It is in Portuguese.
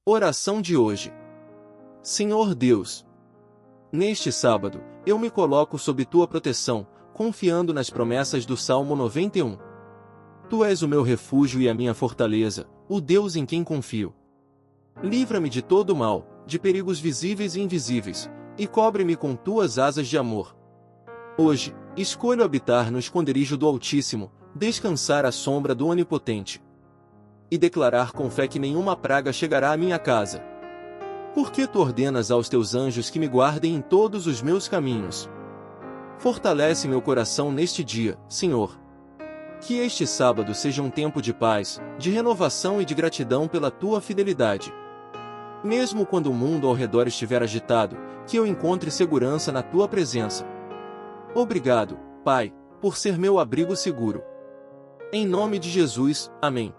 Oração de hoje. Senhor Deus, neste sábado, eu me coloco sob tua proteção, confiando nas promessas do Salmo 91. Tu és o meu refúgio e a minha fortaleza, o Deus em quem confio. Livra-me de todo mal, de perigos visíveis e invisíveis, e cobre-me com tuas asas de amor. Hoje, escolho habitar no esconderijo do Altíssimo, descansar à sombra do Onipotente. E declarar com fé que nenhuma praga chegará à minha casa. Porque tu ordenas aos teus anjos que me guardem em todos os meus caminhos. Fortalece meu coração neste dia, Senhor. Que este sábado seja um tempo de paz, de renovação e de gratidão pela tua fidelidade. Mesmo quando o mundo ao redor estiver agitado, que eu encontre segurança na tua presença. Obrigado, Pai, por ser meu abrigo seguro. Em nome de Jesus, amém.